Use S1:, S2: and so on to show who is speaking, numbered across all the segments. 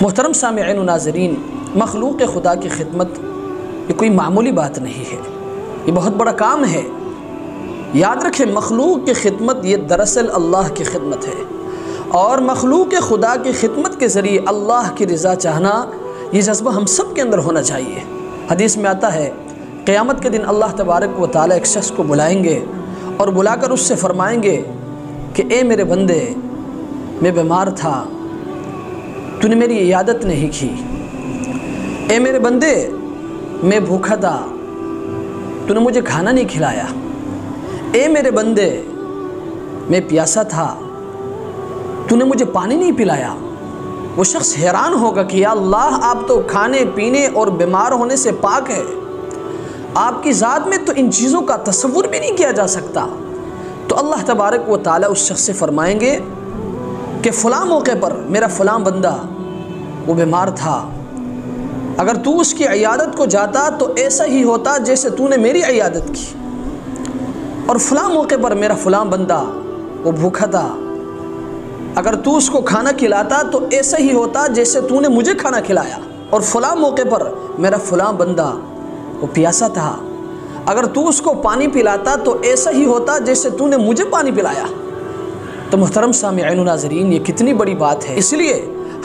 S1: محترم سامعین و ناظرین، مخلوق خدا کی خدمت یہ کوئی معمولی بات نہیں ہے، یہ بہت بڑا کام ہے۔ یاد رکھیں، مخلوق کی خدمت یہ دراصل اللہ کی خدمت ہے، اور مخلوق خدا کی خدمت کے ذریعے اللہ کی رضا چاہنا یہ جذبہ ہم سب کے اندر ہونا چاہیے۔ حدیث میں آتا ہے، قیامت کے دن اللہ تبارک و تعالیٰ ایک شخص کو بلائیں گے اور بلا کر اس سے فرمائیں گے کہ اے میرے بندے، میں بیمار تھا، تو نے میری عیادت نہیں کی۔ اے میرے بندے، میں بھوکا تھا، تو نے مجھے کھانا نہیں کھلایا۔ اے میرے بندے، میں پیاسا تھا، تو نے مجھے پانی نہیں پلایا۔ وہ شخص حیران ہوگا کہ یا اللہ، آپ تو کھانے پینے اور بیمار ہونے سے پاک ہے، آپ کی ذات میں تو ان چیزوں کا تصور بھی نہیں کیا جا سکتا۔ تو اللہ تبارک و تعالیٰ اس شخص سے فرمائیں گے کہ فلاں موقع پر میرا فلاں بندہ وہ بیمار تھا، اگر تو اس کی عیادت کو جاتا تو ایسا ہی ہوتا جیسے تو نے میری عیادت کی، اور فلاں موقع پر میرا فلاں بندہ وہ بھوکا تھا، اگر تو اس کو کھانا کھلاتا تو ایسا ہی ہوتا جیسے تو نے مجھے کھانا کھلایا، اور فلاں موقع پر میرا فلاں بندہ وہ پیاسا تھا، اگر تو اس کو پانی پلاتا تو ایسا ہی ہوتا جیسے تو نے مجھے پانی پلایا۔ تو محترم سامعین و ناظرین، یہ کتنی بڑی بات ہے۔ اس لیے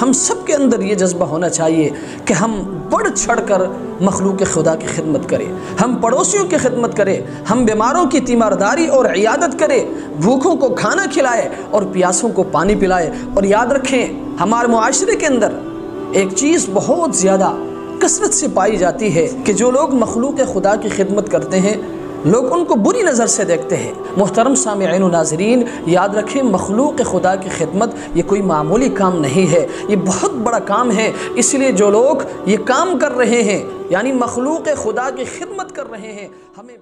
S1: ہم سب کے اندر یہ جذبہ ہونا چاہیے کہ ہم بڑھ چڑھ کر مخلوق خدا کی خدمت کریں، ہم پڑوسیوں کی خدمت کریں، ہم بیماروں کی تیمارداری اور عیادت کریں، بھوکوں کو کھانا کھلائے اور پیاسوں کو پانی پلائے۔ اور یاد رکھیں، ہمارے معاشرے کے اندر ایک چیز بہت زیادہ کثرت سے پائی جاتی ہے کہ جو لوگ مخلوق خدا کی خدمت کرتے ہیں، لوگ ان کو بری نظر سے دیکھتے ہیں۔ محترم سامعین و ناظرین، یاد رکھیں، مخلوق خدا کی خدمت یہ کوئی معمولی کام نہیں ہے، یہ بہت بڑا کام ہے۔ اس لیے جو لوگ یہ کام کر رہے ہیں، یعنی مخلوق خدا کی خدمت کر رہے ہیں، ہمیں